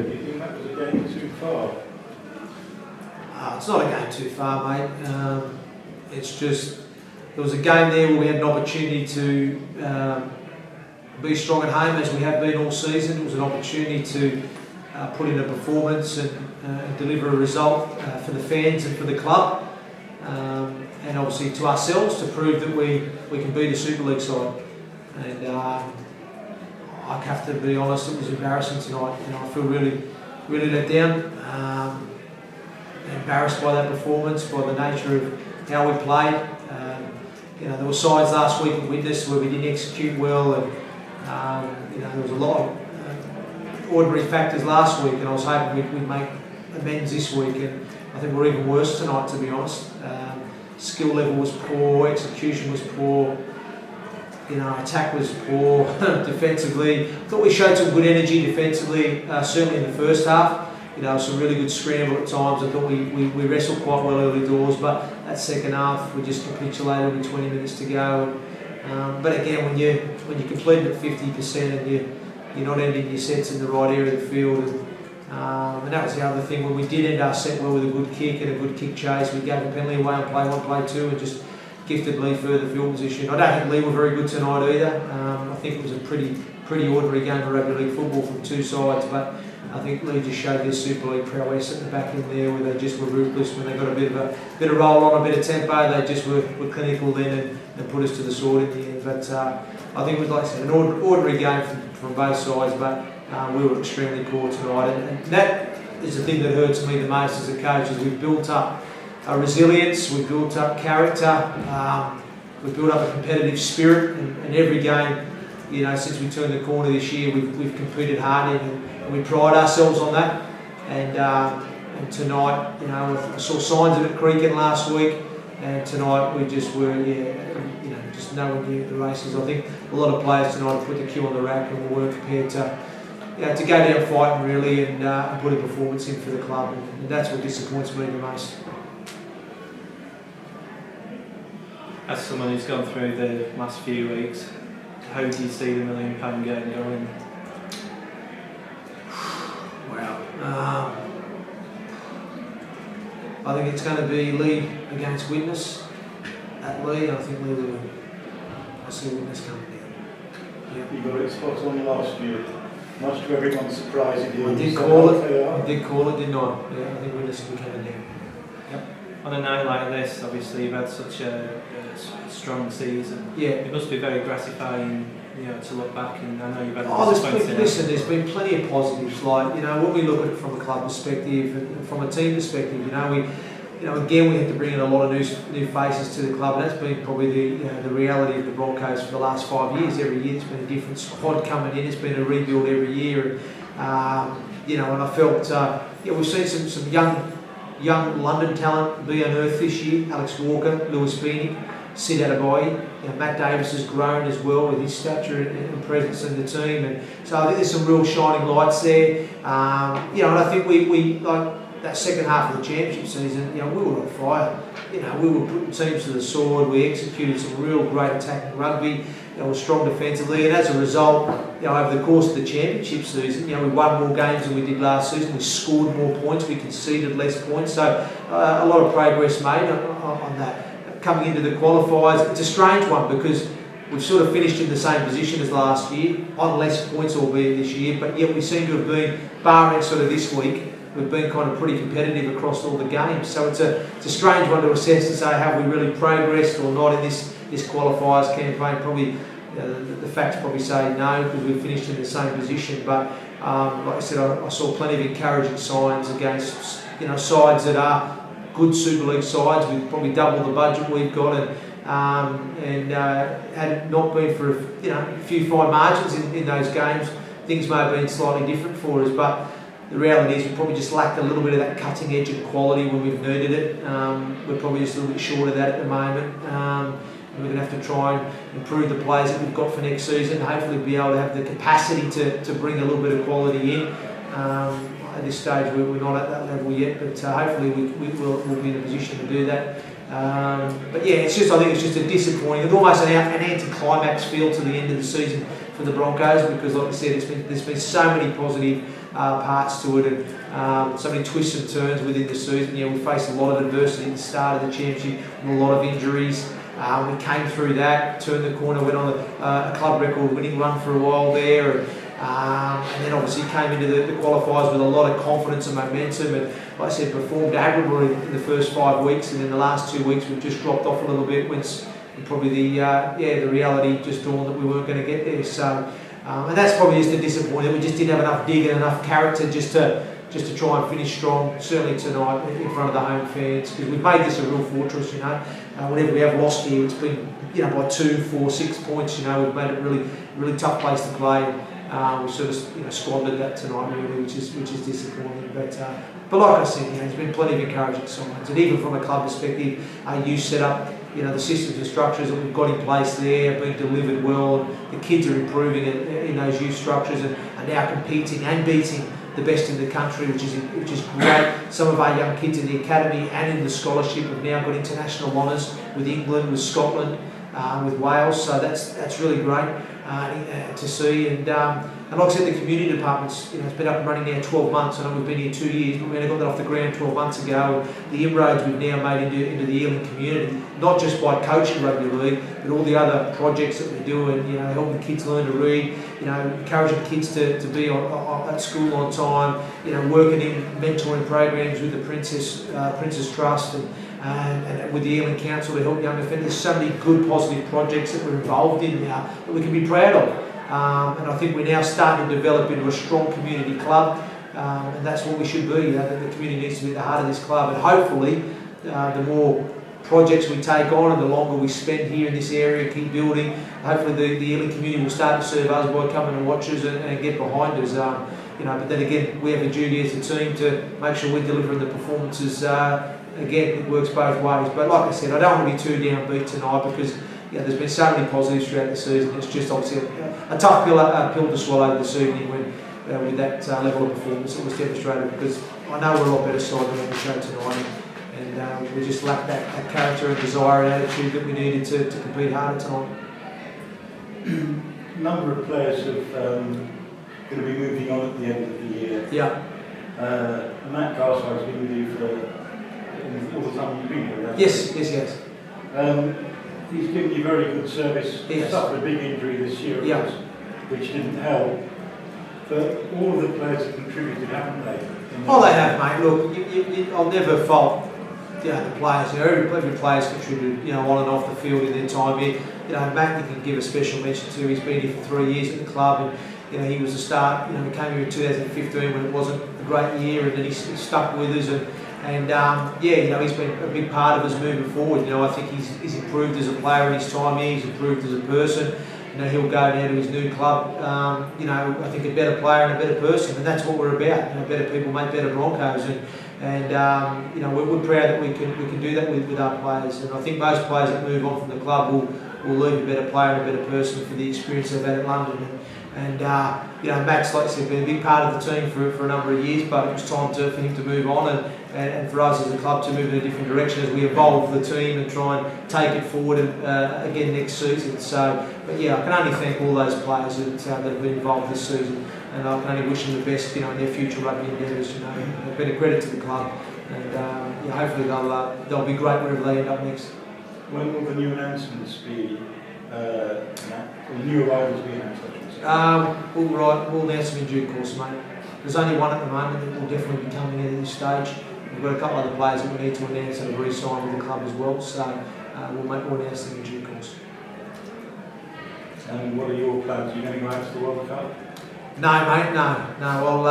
do you think that was a game too far? It's not a game too far, mate. It's just there was a game there where we had an opportunity to be strong at home as we have been all season. It was an opportunity to put in a performance and deliver a result for the fans and for the club, and obviously to ourselves to prove that we can beat a Super League side. And I have to be honest, it was embarrassing tonight. I feel really let down, embarrassed by that performance, by the nature of how we played. There were sides last week at Witness where we didn't execute well, and there was a lot of ordinary factors last week, and I was hoping we'd make amends this week, and I think we're even worse tonight, to be honest. Skill level was poor, execution was poor, attack was poor. Defensively, I thought we showed some good energy defensively, certainly in the first half. Some really good scramble at times. I thought we wrestled quite well early doors, but that second half we just capitulated with 20 minutes to go. But again, when you complete at 50% and you're not ending your sets in the right area of the field, and that was the other thing. When we did end our set well with a good kick and a good kick chase, we gave a penalty away on play 1, play 2, and just gifted Leigh further field position. I don't think Leigh were very good tonight either. I think it was a pretty ordinary game of rugby league football from two sides, but I think Leigh just showed their Super League prowess at the back end there, where they just were ruthless when they got a bit of roll on, a bit of tempo. They just were clinical then and put us to the sword in the end. But I think it was, like I said, an ordinary game from both sides, but we were extremely poor tonight, and that is the thing that hurts me the most as a coach. Is we've built up a resilience, we've built up character, we've built up a competitive spirit, and every game, since we turned the corner this year, we've competed hard in, and we pride ourselves on that. And tonight, I saw signs of it creaking last week, and tonight we just were, just nowhere near the races. I think a lot of players tonight have put the cue on the rack and were prepared to go down fighting really and put a performance in for the club, and that's what disappoints me the most. As someone who's gone through the last few weeks, how do you see the £1 million game going? Wow. I think it's going to be Leigh against Witness at Leigh. I think I see Witness coming down. Yeah. You got it spot on last year. Much to everyone's surprise, I did call it, didn't I? Yeah, I think Witness will be coming down. Yep. On a night like this, obviously you've had such a strong season. Yeah. It must be very gratifying, to look back, and I know you've had there's been plenty of positives. Like, when we look at it from a club perspective and from a team perspective, again we had to bring in a lot of new faces to the club, and that's been probably the reality of the Broncos for the last 5 years. Every year it's been a different squad coming in. It's been a rebuild every year, and and I felt we've seen some young London talent be unearthed this year. Alex Walker, Lewis Phoenix, Sid Adebayi. Matt Davis has grown as well with his stature and presence in the team, and so I think there's some real shining lights there. And I think we like that second half of the championship season. We were on fire. We were putting teams to the sword. We executed some real great attacking rugby. We were strong defensively, and as a result, over the course of the championship season, we won more games than we did last season. We scored more points. We conceded less points. So a lot of progress made on that. Coming into the qualifiers, it's a strange one because we've sort of finished in the same position as last year, on less points albeit this year, but yet we seem to have been, barring sort of this week, we've been kind of pretty competitive across all the games. So it's a strange one to assess to say have we really progressed or not in this qualifiers campaign. Probably the facts probably say no because we've finished in the same position. But like I said, I saw plenty of encouraging signs against sides that are good Super League sides with probably double the budget we've got, and had it not been for a few fine margins in those games, things may have been slightly different for us. But the reality is we probably just lacked a little bit of that cutting edge of quality when we've needed it. We're probably just a little bit short of that at the moment. We're going to have to try and improve the players that we've got for next season. Hopefully be able to have the capacity to bring a little bit of quality in. At this stage we're not at that level yet, but hopefully we'll be in a position to do that. But yeah, I think it's just a disappointing, it's almost an anti-climax feel to the end of the season for the Broncos, because like I said, there's been so many positive parts to it, and so many twists and turns within the season. We faced a lot of adversity at the start of the championship, and a lot of injuries. We came through that, turned the corner, went on a club record winning run for a while there, and then obviously came into the qualifiers with a lot of confidence and momentum, and like I said, performed admirably in the first 5 weeks, and in the last 2 weeks we've just dropped off a little bit once probably the reality just dawned that we weren't going to get there. So and that's probably just a disappointment. We just didn't have enough dig and enough character just to try and finish strong, certainly tonight in front of the home fans, because we've made this a real fortress. Whenever we have lost here, it's been by 2, 4, 6 points. We've made it really tough place to play. We sort of squandered that tonight, really, which is disappointing. But like I said, there's been plenty of encouraging signs, and even from a club perspective, our youth setup, the systems and structures that we've got in place there are being delivered well, and the kids are improving in those youth structures and are now competing and beating the best in the country, which is great. Some of our young kids in the academy and in the scholarship have now got international honours with England, with Scotland, with Wales. So that's really great to see. And like I said, the community departments, it's been up and running now 12 months. I know we've been here 2 years, but we only got that off the ground 12 months ago. And the inroads we've now made into the Ealing community, not just by coaching rugby league, but all the other projects that we're doing, helping kids learn to read, encouraging kids to be at school on time, working in mentoring programs with the Princess Trust and with the Ealing Council to help young offenders. There's so many good positive projects that we're involved in now that we can be proud of. And I think we're now starting to develop into a strong community club, and that's what we should be. The community needs to be at the heart of this club, and hopefully the more projects we take on and the longer we spend here in this area, keep building, hopefully the Ealing community will start to serve us by coming and watch us and get behind us. But then again, we have a duty as a team to make sure we're delivering the performances. Again, it works both ways. But like I said, I don't want to be too downbeat tonight, because there's been so many positives throughout the season. It's just obviously a tough pill to swallow this evening when with that level of performance that was demonstrated, because I know we're a lot better side than we showed tonight, and we just lacked that character and desire and attitude that we needed to compete harder tonight. A number of players are going to be moving on at the end of the year. Yeah. Matt Garside's been with you for all the time you've been here. Yes. He's given you very good service. Yes. He suffered a big injury this year, of Yeah. course, which didn't help. But all of the players have contributed, haven't they? Oh, they have, mate. Look, I'll never fault the players. Every player's contributed, on and off the field in their time here. Matt, you can give a special mention to. He's been here for 3 years at the club, and he was a start. He came here in 2015 when it wasn't a great year, and then he stuck with us. He's been a big part of us moving forward. I think he's improved as a player in his time here. He's improved as a person. He'll go now to his new club. I think a better player and a better person, and that's what we're about. Better people make better Broncos, and we're proud that we can do that with our players. And I think most players that move on from the club will leave a better player and a better person for the experience they've had at London. And Matt's, like I said, been a big part of the team for a number of years, but it was time for him to move on and for us as a club to move in a different direction as we evolve the team and try and take it forward again next season. So, but I can only thank all those players that have been involved this season, and I can only wish them the best, in their future rugby endeavours. They've been a credit to the club, and hopefully they'll be great wherever they end up next. When will the new announcements be? The new arrivals be announced, I should say. We'll announce them in due course, mate. There's only one at the moment that will definitely be coming in at this stage. We've got a couple of other players that we need to announce that have re-signed with the club as well, so we'll announce them in due course. And what are your plans? Are you going to go out to the World Cup? No, mate, no. We'll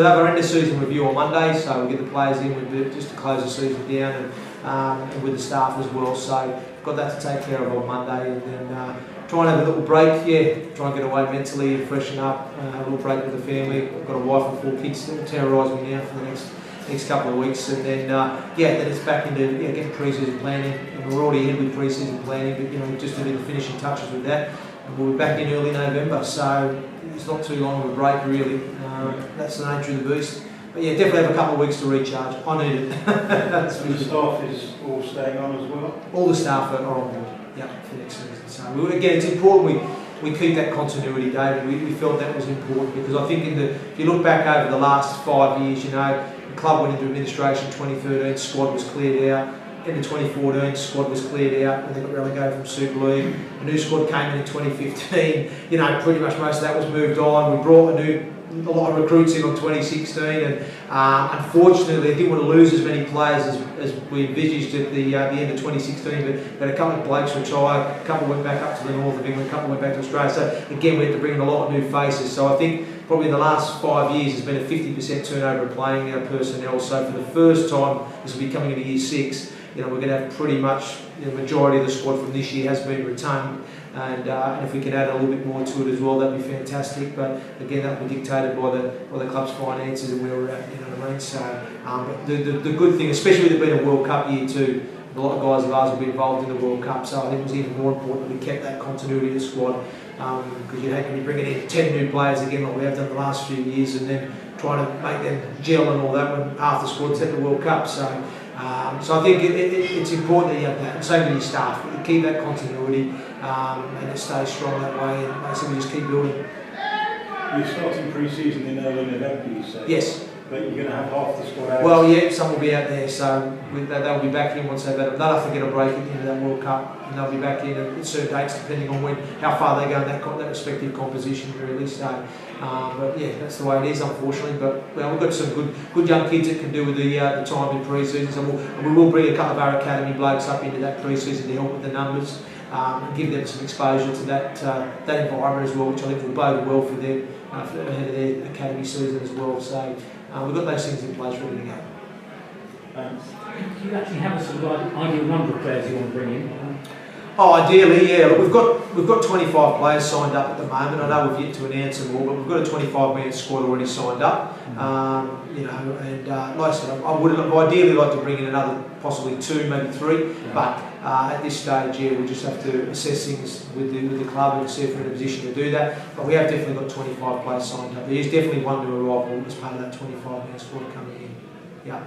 have our end of season review on Monday, so we'll get the players in just to close the season down and with the staff as well. So got that to take care of on Monday, and then try and have a little break. Try and get away mentally and freshen up. A little break with the family. I've got a wife and 4 kids that will terrorise me now for the next couple of weeks, and then then it's back into getting pre-season planning. And we're already in with pre-season planning, but just doing the finishing touches with that. And we'll be back in early November, so it's not too long of a break really. That's the nature of the beast. But definitely have a couple of weeks to recharge. I need it. That's the staff is all staying on as well? All the staff are on board, for next season. So again, it's important we keep that continuity, David. We felt that was important because I think if you look back over the last 5 years, the club went into administration 2013, squad was cleared out. In the 2014, squad was cleared out when they got relegated from Super League. A new squad came in 2015. Pretty much most of that was moved on. We brought a lot of recruits in on 2016, and unfortunately, they didn't want to lose as many players as we envisaged at the end of 2016. But a couple of blokes retired, a couple went back up to the north of England, a couple went back to Australia. So again, we had to bring in a lot of new faces. So I think probably in the last 5 years, there's been a 50% turnover of playing personnel. So for the first time, as we coming into year 6. We're going to have pretty much the majority of the squad from this year has been retained, and if we can add a little bit more to it as well, that'd be fantastic. But again, that will be dictated by the club's finances and where we're at. You know what I mean? So, but the good thing, especially with it being a World Cup year too, a lot of guys of ours will be involved in the World Cup. So I think it was even more important that we kept that continuity of the squad, because can you bring in 10 new players again like we have done the last few years, and then trying to make them gel and all that when half the squad's at the World Cup. So I think it's important that you have that, and same with your staff. You keep that continuity, and it stays strong that way, and basically just keep building. You're starting pre-season in early November, you say? Yes. But you're going to have half the squad out? Well, yeah, some will be out there, so they'll be back in once they've had. They'll have to get a break at the end of that World Cup, and they'll be back in at certain dates depending on how far they go in that respective composition really. So, but yeah, that's the way it is, unfortunately. But we've got some good young kids that can do with the time in pre-season, so we will bring a couple of our academy blokes up into that pre-season to help with the numbers, and give them some exposure to that environment as well, which I think will bode well for them ahead of their academy season as well. So we've got those things in place ready to go. Thanks. Do you actually have a sort of ideal number of players you want to bring in? Ideally, yeah. Look, we've got 25 players signed up at the moment. I know we've yet to announce them all, but we've got a 25-man squad already signed up. And like I said, I would ideally like to bring in another, possibly 2, maybe 3. Yeah. But at this stage, yeah, we just have to assess things with the club and see if we're in a position to do that. But we have definitely got 25 players signed up. There's definitely one new arrival as part of that 25-man squad coming in. Yeah.